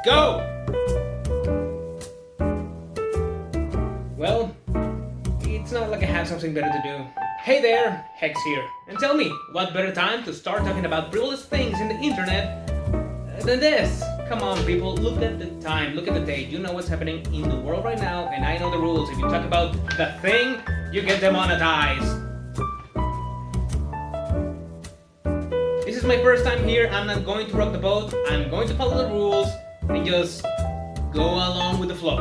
go! Well, it's not like I have something better to do. Hey there, Hex here. And tell me, what better time to start talking about frivolous things in the internet than this? Come on people, look at the time, look at the date. You know what's happening in the world right now, and I know the rules. If you talk about the thing, you get demonetized. This is my first time here. I'm not going to rock the boat. I'm going to follow the rules and just go along with the flow.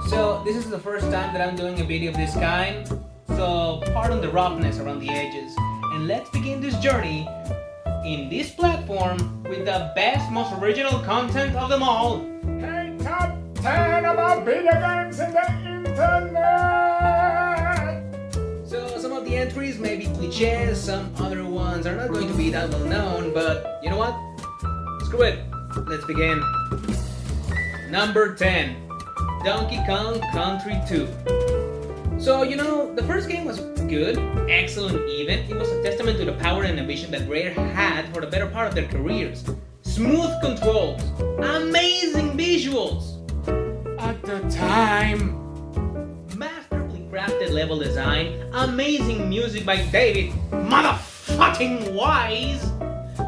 So this is the first time that I'm doing a video of this kind, so pardon the roughness around the edges. And let's begin this journey in this platform with the best, most original content of them all. Hey, top 10 about video games in the internet! So some of the entries may be cliches, some other ones are not going to be that well known, but you know what? Screw it. Let's begin. Number 10. Donkey Kong Country 2. So, you know, the first game was good, excellent even. It was a testament to the power and ambition that Rare had for the better part of their careers. Smooth controls, amazing visuals. At the time, Masterfully crafted level design, amazing music by David motherfucking Wise.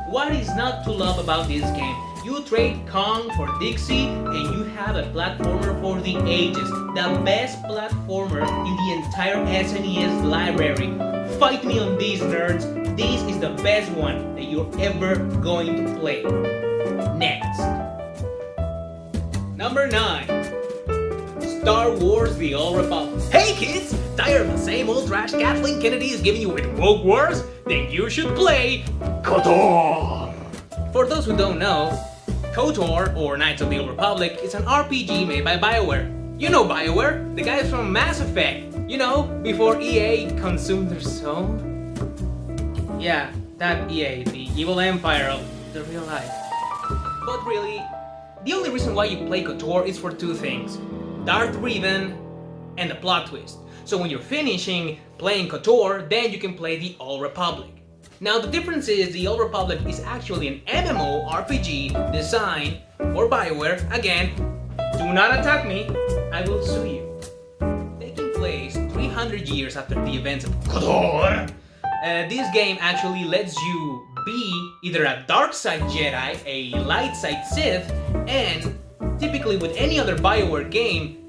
What is not to love about this game? You trade Kong for Dixie and you have a platformer for the ages. The best platformer in the entire SNES library. Fight me on these, nerds. This is the best one that you're ever going to play. Next. Number 9. Star Wars The Old Republic. Hey kids! Tired of the same old trash Kathleen Kennedy is giving you with Woke Wars? Then you should play KOTOR! For those who don't know, KOTOR, or Knights of the Old Republic, is an RPG made by BioWare. You know BioWare, the guys from Mass Effect. You know, before EA consumed their soul? Yeah, that EA, the evil empire of the real life. But really, the only reason why you play KOTOR is for two things. Darth Revan and the plot twist. So when you're finishing playing KOTOR, then you can play the Old Republic. Now the difference is the Old Republic is actually an MMORPG designed for BioWare. Again, do not attack me, I will sue you. Taking place 300 years after the events of KOTOR, this game actually lets you be either a dark side Jedi, a light side Sith, and typically with any other BioWare game,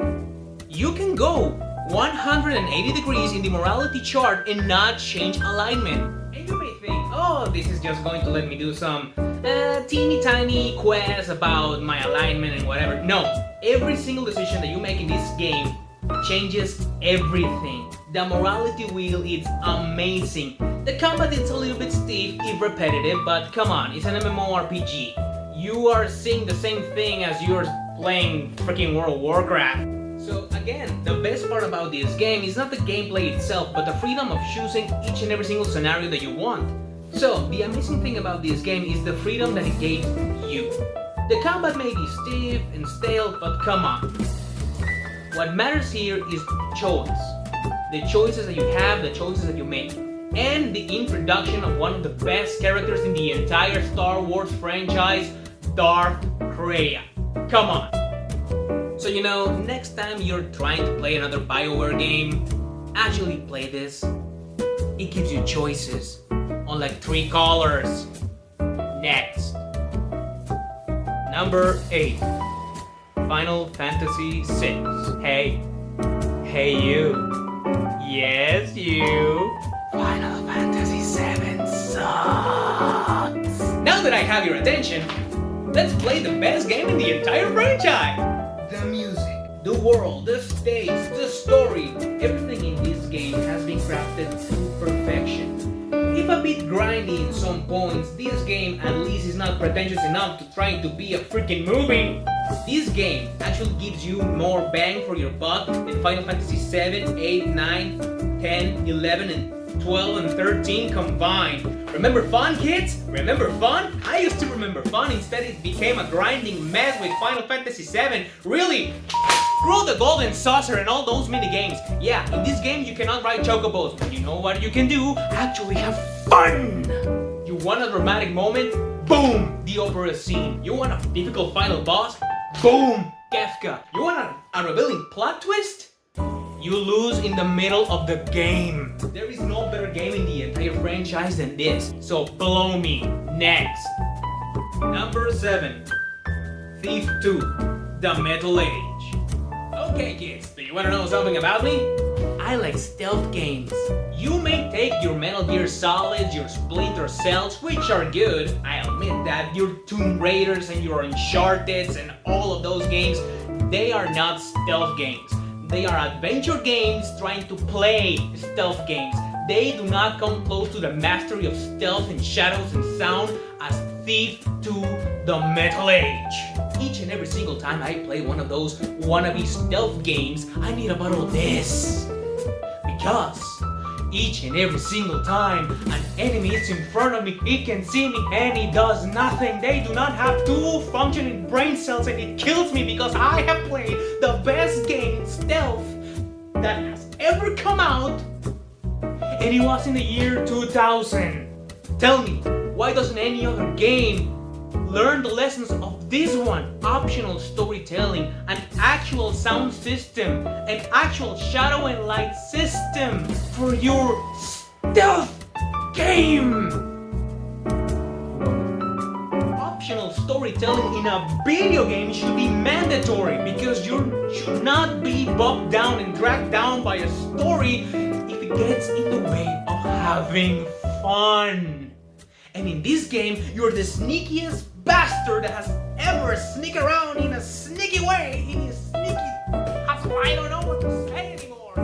you can go 180 degrees in the morality chart and not change alignment. And you may think, oh, this is just going to let me do some teeny tiny quests about my alignment and whatever. No, every single decision that you make in this game changes everything. The morality wheel is amazing. The combat is a little bit stiff, if repetitive, but come on, it's an MMORPG. You are seeing the same thing as you're playing freaking World of Warcraft. So again, the best part about this game is not the gameplay itself, but the freedom of choosing each and every single scenario that you want. So the amazing thing about this game is the freedom that it gave you. The combat may be stiff and stale, but come on. What matters here is choice. The choices that you have, the choices that you make. And the introduction of one of the best characters in the entire Star Wars franchise, Darth Kraya. Come on. So you know, next time you're trying to play another BioWare game, actually play this. It gives you choices on like 3 colors. Next. Number 8. Final Fantasy VI. Hey you. Yes, you. Final Fantasy VII sucks. Now that I have your attention, let's play the best game in the entire franchise. The music, the world, the stage, the story, everything in this game has been crafted to perfection. If a bit grindy in some points, this game at least is not pretentious enough to try to be a freaking movie. This game actually gives you more bang for your buck than Final Fantasy 7, 8, 9, 10, 11, and 12 and 13 combined. Remember fun, kids? Remember fun? I used to remember fun, instead it became a grinding mess with Final Fantasy 7. Really? Screw the golden saucer and all those mini games. Yeah, in this game you cannot ride chocobos, but you know what you can do? Actually have fun! You want a dramatic moment? Boom! The opera scene. You want a difficult final boss? Boom! Kefka. You want a revealing plot twist? You lose in the middle of the game. There is no better game in the entire franchise than this. So blow me. Next. Number 7. Thief 2. The Metal Age. Okay kids, do you want to know something about me? I like stealth games. You may take your Metal Gear Solids, your Splinter Cells, which are good. I admit that your Tomb Raiders and your Uncharted and all of those games, they are not stealth games. They are adventure games trying to play stealth games. They do not come close to the mastery of stealth and shadows and sound as Thief 2 The Metal Age. Each and every single time I play one of those wannabe stealth games, I need a bottle of this. Because each and every single time an enemy is in front of me, he can see me and he does nothing. They do not have two functioning brain cells and it kills me because I have played the best game stealth that has ever come out, and it was in the year 2000. Tell me, why doesn't any other game learn the lessons of this one? Optional storytelling, an actual sound system, an actual shadow and light system for your stealth game. Optional storytelling in a video game should be mandatory because you should not be bogged down and dragged down by a story if it gets in the way of having fun. And in this game, you're the sneakiest bastard that has ever sneaked around in a sneaky way. In a sneaky... I don't know what to say anymore.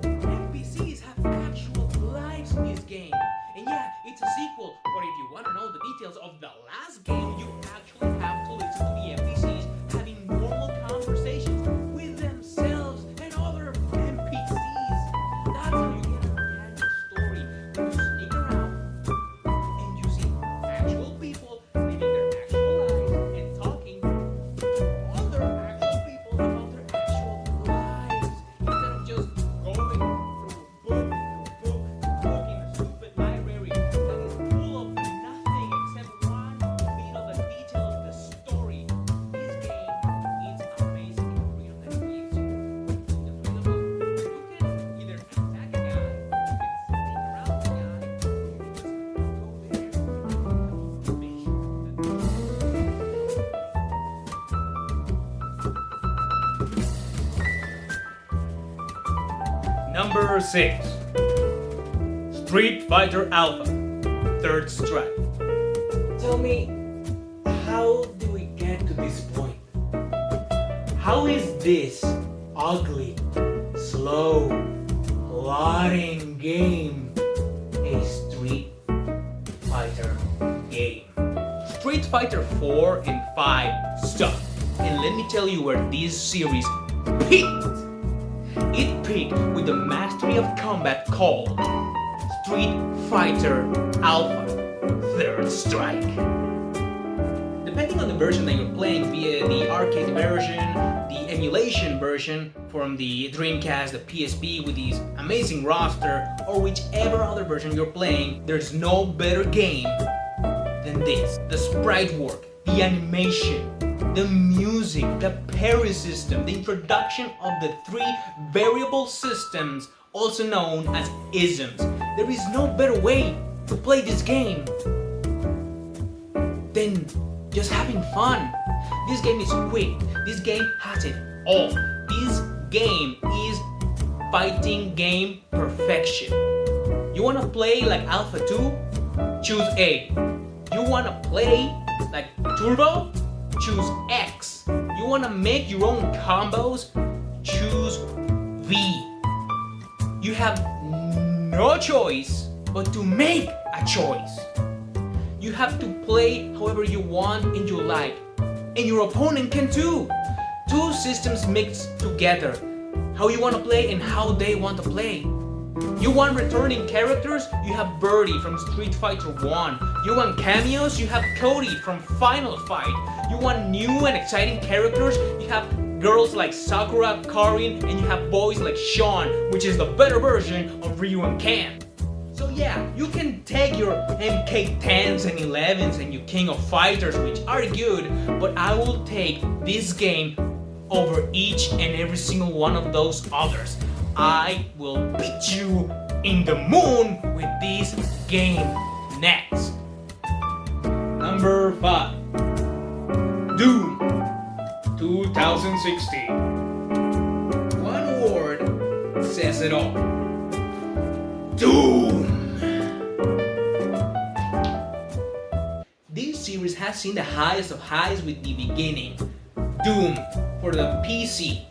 NPCs have actual lives in this game. And yeah, it's a sequel, but if you want to know the details of the last game, you actually have to listen to the NPCs having normal conversations with themselves and other NPCs. That's how you get an organic story. When you sneak around and you see actual people living their actual lives and talking to other actual people about their actual lives instead of just going through book in a stupid library that is full of nothing except one bit of the detail of the story. This game is amazing in the freedom that it gives you. The freedom of you can either attack a guy, you can sneak around the guy, you can just go there and make sure that Number 6. Street Fighter Alpha, Third Strike. Tell me, how do we get to this point? How is this ugly, slow, plodding game a Street Fighter game? Street Fighter 4 and 5 suck. And let me tell you where this series peaked. It peaked with the mastery of combat called Street Fighter Alpha Third Strike. Depending on the version that you're playing, be it the arcade version, the emulation version from the Dreamcast, the PSP with these amazing roster, or whichever other version you're playing, there's no better game than this. The sprite work, the animation, the music, the parry system, the introduction of the 3 variable systems, also known as isms. There is no better way to play this game than just having fun. This game is quick. This game has it all. This game is fighting game perfection. You wanna play like Alpha 2? Choose A. You wanna play like Turbo? Choose X. You wanna make your own combos? Choose V. You have no choice but to make a choice. You have to play however you want and you like, and your opponent can too. 2 systems mixed together, how you want to play and how they want to play. You want returning characters? You have Birdie from Street Fighter 1. You want cameos? You have Cody from Final Fight. You want new and exciting characters? You have girls like Sakura, Karin, and you have boys like Sean, which is the better version of Ryu and Ken. So yeah, you can take your MK10s and 11s and your King of Fighters, which are good, but I will take this game over each and every single one of those others. I will beat you in the moon with this game next. Number 5. Doom 2016. One word says it all. Doom! This series has seen the highest of highs with the beginning. Doom for the PC.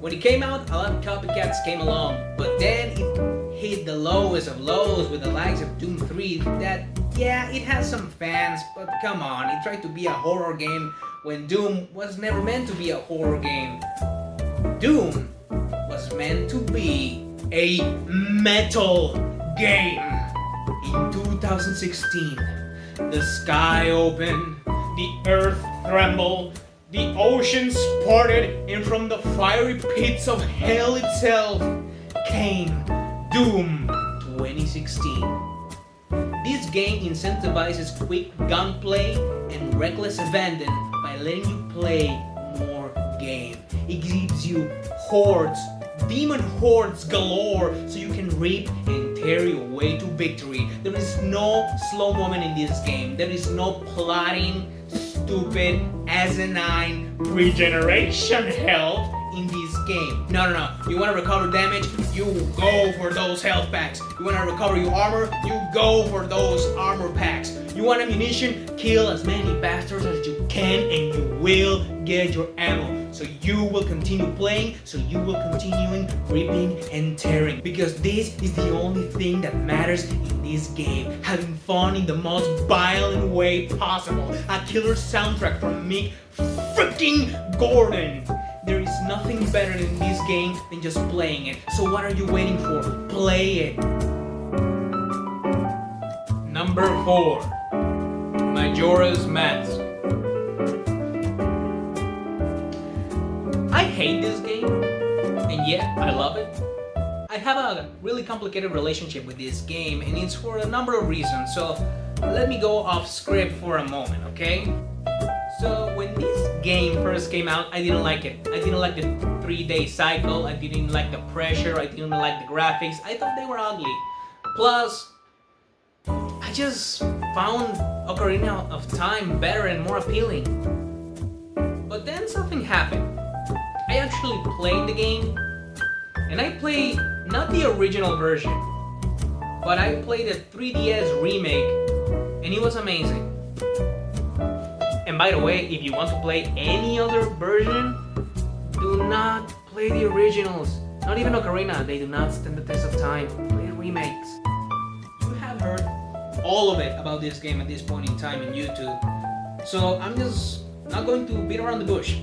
When it came out, a lot of copycats came along, but then it hit the lowest of lows with the likes of Doom 3 that, yeah, it has some fans, but come on, it tried to be a horror game when Doom was never meant to be a horror game. Doom was meant to be a metal game. In 2016, the sky opened, the earth trembled, the oceans parted, and from the fiery pits of hell itself came Doom 2016. This game incentivizes quick gunplay and reckless abandon by letting you play more game. It gives you hordes, demon hordes galore, so you can rip and tear your way to victory. There is no slow moment in this game. There is no plotting, stupid, asinine regeneration health in this game. No. You want to recover damage? You go for those health packs. You want to recover your armor? You go for those armor packs. You want ammunition? Kill as many bastards as you can and you will get your ammo. So you will continue playing, so you will continue ripping and tearing. Because this is the only thing that matters in this game. Having fun in the most violent way possible. A killer soundtrack from Mick freaking Gordon. There is nothing better in this game than just playing it. So what are you waiting for? Play it. Number 4. Majora's Mask. I hate this game, and yet I love it. I have a really complicated relationship with this game, and it's for a number of reasons. So let me go off script for a moment, okay? So when this game first came out, I didn't like it. I didn't like the 3-day cycle. I didn't like the pressure. I didn't like the graphics. I thought they were ugly. Plus, I just found Ocarina of Time better and more appealing. But then something happened. I actually played the game, and I played not the original version, but I played a 3DS remake, and it was amazing. And by the way, if you want to play any other version, do not play the originals. Not even Ocarina, they do not stand the test of time. Play the remakes. You have heard all of it about this game at this point in time on YouTube, so I'm just not going to beat around the bush.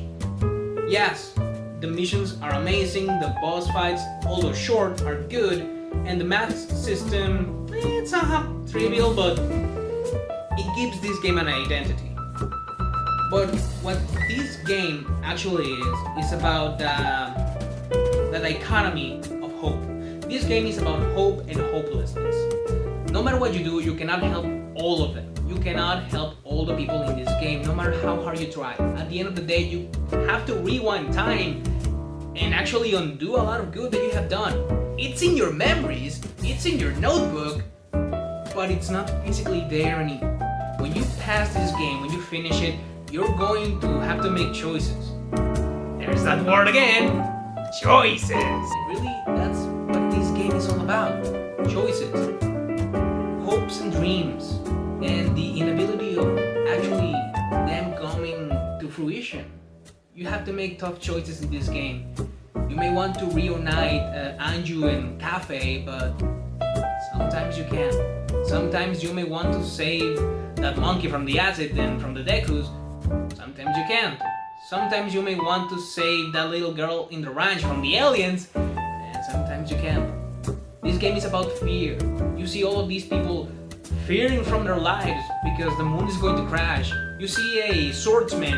Yes, the missions are amazing, the boss fights, although short, are good, and the math system, it's trivial, but it gives this game an identity. But what this game actually is about the dichotomy of hope. This game is about hope and hopelessness. No matter what you do, you cannot help all of them. You cannot help all the people in this game, no matter how hard you try. At the end of the day, you have to rewind time and actually undo a lot of good that you have done. It's in your memories, it's in your notebook, but it's not physically there anymore. When you pass this game, when you finish it, you're going to have to make choices. There's that word again. Choices. Really, that's what this game is all about. Choices. Hopes and dreams. And the inability of actually them coming to fruition. You have to make tough choices in this game. You may want to reunite Anju and Cafe, but sometimes you can't. Sometimes you may want to save that monkey from the acid and from the Dekus. Sometimes you can't. Sometimes you may want to save that little girl in the ranch from the aliens, and sometimes you can't. This game is about fear. You see all of these people fearing from their lives because the moon is going to crash. You see a swordsman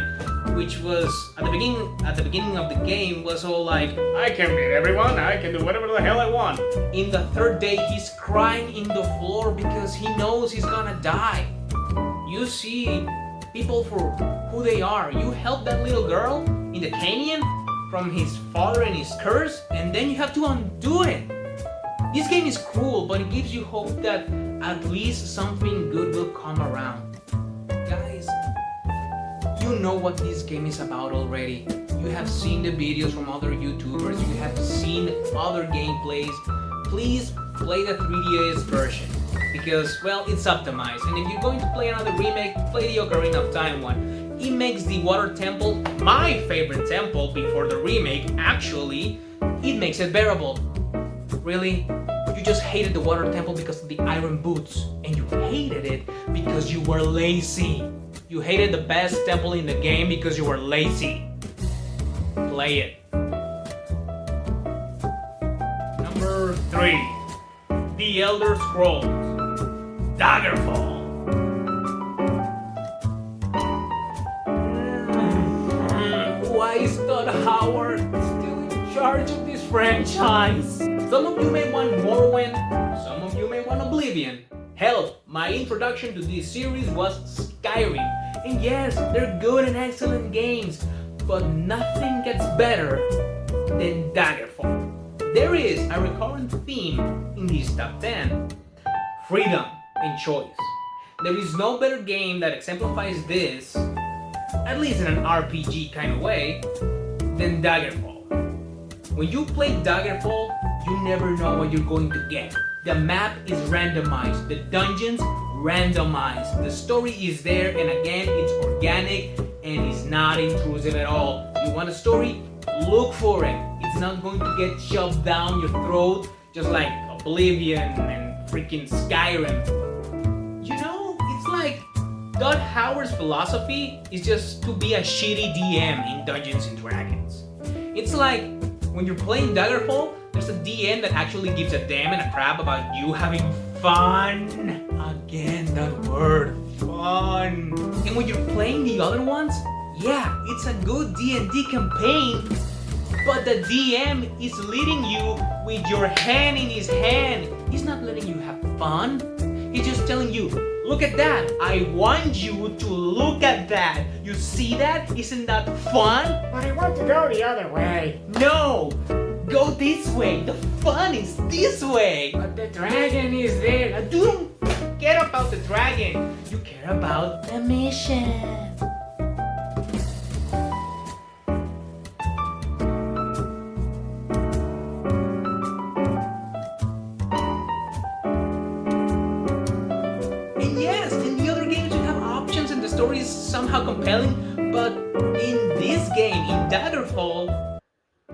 which was at the beginning of the game was all like, I can beat everyone, I can do whatever the hell I want. In the third day, he's crying in the floor because he knows he's gonna die. You see people for who they are. You help that little girl in the canyon from his father and his curse, and then you have to undo it. This game is cruel, but it gives you hope that at least something good will come around. Guys, you know what this game is about already. You have seen the videos from other YouTubers, you have seen other gameplays. Please play the 3DS version because, well, it's optimized. And if you're going to play another remake, play the Ocarina of Time one. It makes the water temple my favorite temple before the remake. Actually, it makes it bearable. Really? You just hated the water temple because of the iron boots, and you hated it because you were lazy. You hated the best temple in the game because you were lazy. Play it. Number 3. The Elder Scrolls Daggerfall. Why is Todd Howard still in charge of this franchise? Some of you may want Morrowind, some of you may want Oblivion. Hell, my introduction to this series was Skyrim. And yes, they're good and excellent games, but nothing gets better than Daggerfall. There is a recurrent theme in this top 10. Freedom and choice. There is no better game that exemplifies this, at least in an RPG kind of way, than Daggerfall. When you play Daggerfall, you never know what you're going to get. The map is randomized, the dungeons randomized, the story is there, and again, it's organic and it's not intrusive at all. You want a story? Look for it. It's not going to get shoved down your throat just like Oblivion and freaking Skyrim. You know, it's like Todd Howard's philosophy is just to be a shitty DM in Dungeons and Dragons. It's like when you're playing Daggerfall, there's a DM that actually gives a damn and a crap about you having fun. Again, that word, fun. And when you're playing the other ones, yeah, it's a good D&D campaign, but the DM is leading you with your hand in his hand. He's not letting you have fun. He's just telling you, look at that. I want you to look at that. You see that? Isn't that fun? But I want to go the other way. No! Go this way. The fun is this way. But the dragon is there. You don't care about the dragon. You care about the mission. And yes, in the other games you have options and the story is somehow compelling, but in this game, in Daggerfall,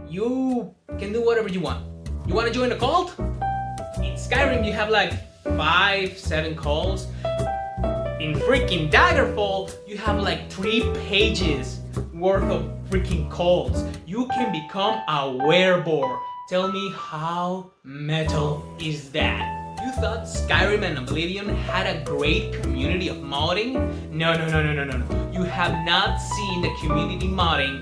you can do whatever you want. You want to join a cult? In Skyrim, you have like 5-7 cults. In freaking Daggerfall, you have like 3 pages worth of freaking cults. You can become a werebore. Tell me how metal is that? You thought Skyrim and Oblivion had a great community of modding? No. You have not seen the community modding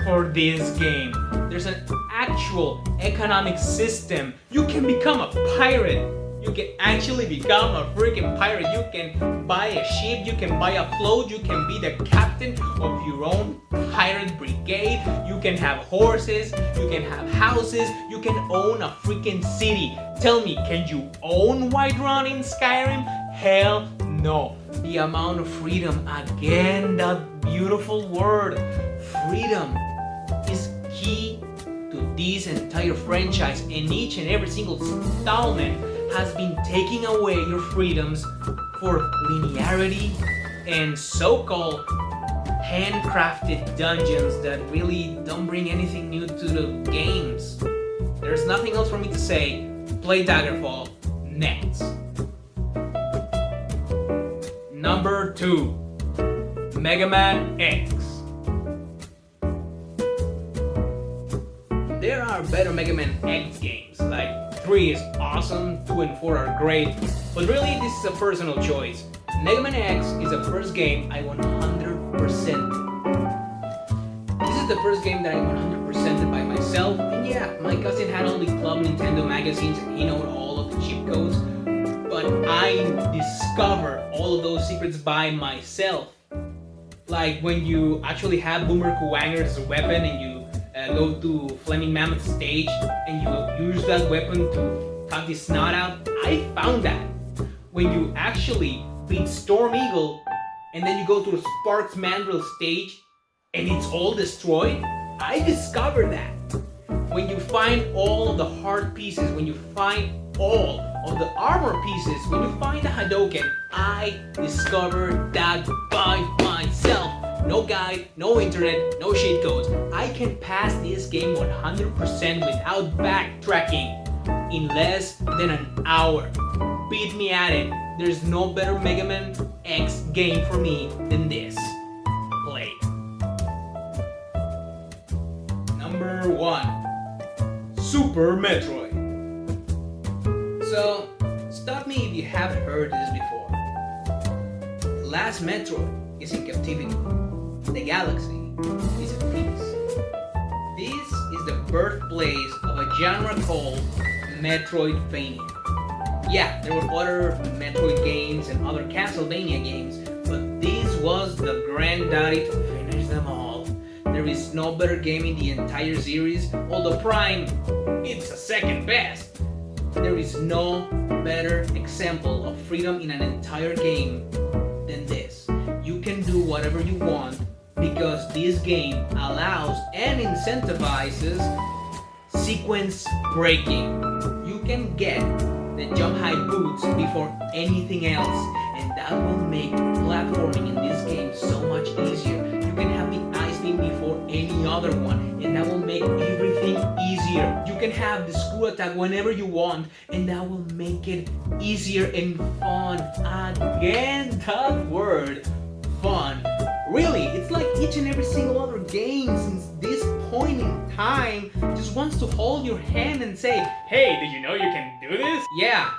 for this game. There's an actual economic system. You can become a pirate. You can actually become a freaking pirate. You can buy a ship, you can buy a float, you can be the captain of your own pirate brigade. You can have horses, you can have houses, you can own a freaking city. Tell me, can you own Whiterun in Skyrim? Hell no. The amount of freedom, again, that beautiful word, freedom, is key to this entire franchise, and each and every single installment has been taking away your freedoms for linearity and so-called handcrafted dungeons that really don't bring anything new to the games. There's nothing else for me to say. Play Daggerfall next. Number 2, Mega Man X. There are better Mega Man X games, like 3 is awesome, 2 and 4 are great, but really this is a personal choice. Mega Man X is the first game I 100%. is the first game that I 100%ed by myself. And yeah, my cousin had all the Club Nintendo magazines and he knew all of the cheat codes. But I discovered all of those secrets by myself. Like when you actually have Boomer Kuwanger as a weapon and you go to Flaming Mammoth stage and you use that weapon to cut the snot out. I found that. When you actually beat Storm Eagle and then you go to the Sparks Mandrill stage and it's all destroyed, I discovered that. When you find all of the heart pieces, when you find all of the armor pieces, when you find the Hadoken, I discovered that by myself. No guide, no internet, no cheat codes. I can pass this game 100% without backtracking in less than an hour. Beat me at it. There's no better Mega Man X game for me than this. Play. Number 1. Super Metroid. So, stop me if you haven't heard this before. The last Metroid is in captivity. The galaxy is at peace. This is the birthplace of a genre called Metroidvania. Yeah, there were other Metroid games and other Castlevania games, but this was the granddaddy to finish them all. There is no better game in the entire series, although Prime, it's a second best. There is no better example of freedom in an entire game than this. You can do whatever you want because this game allows and incentivizes sequence breaking. You can get the jump high boots before anything else, and that will make platforming in this game so much easier. You can have the ice beam before any other one, and that will make everything easier. You can have the screw attack whenever you want, and that will make it easier and fun. Again, that word, fun. Really, it's like each and every single other game since this point in time just wants to hold your hand and say, hey, did you know you can do this? Yeah,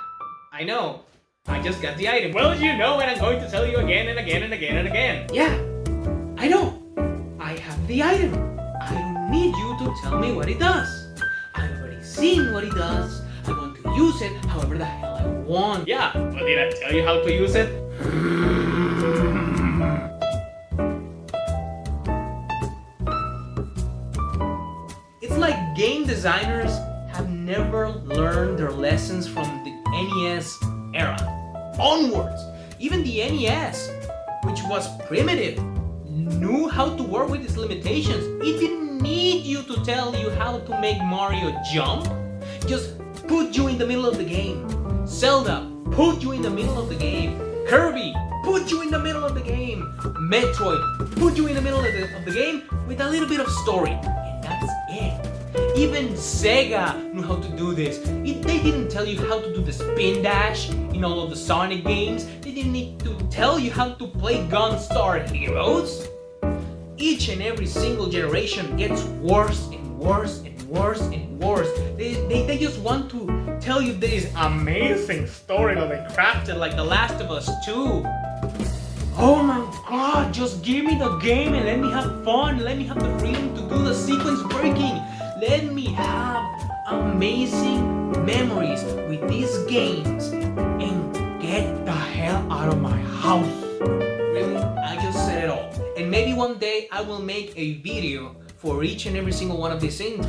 I know. I just got the item. Well, you know, and I'm going to tell you again and again and again and again. Yeah, I know. I have the item. I don't need you to tell me what it does. I've already seen what it does. I want to use it however the hell I want. Yeah, but did I tell you how to use it? It's like game designers have never learned their lessons from the NES era onwards. Even the NES, which was primitive, knew how to work with its limitations. It didn't need you to tell you how to make Mario jump. Just put you in the middle of the game. Zelda put you in the middle of the game. Kirby put you in the middle of the game. Metroid put you in the middle of the game with a little bit of story. And that's it. Even Sega knew how to do this. They didn't tell you how to do the spin dash in all of the Sonic games. They didn't need to tell you how to play Gunstar Heroes. Each and every single generation gets worse and worse and worse and worse. They just want to tell you this amazing story that they crafted like The Last of Us 2. Oh my god, just give me the game and let me have fun. Let me have the freedom to do the sequence breaking. Let me have amazing memories with these games and get the hell out of my house. Really, I just said it all. And maybe one day I will make a video for each and every single one of these entries.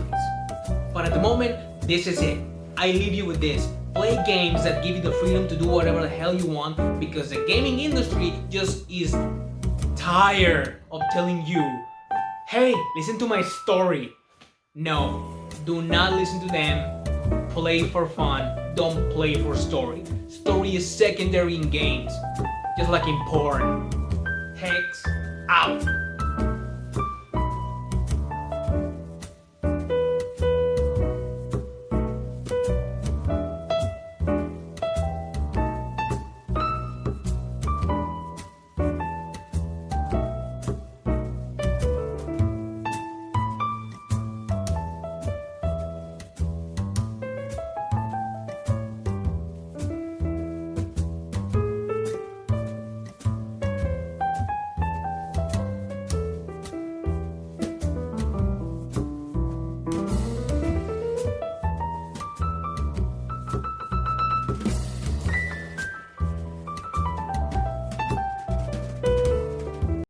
But at the moment, this is it. I leave you with this. Play games that give you the freedom to do whatever the hell you want, because the gaming industry just is tired of telling you, hey, listen to my story. No, do not listen to them. Play for fun. Don't play for story. Story is secondary in games, just like in porn. Hex out.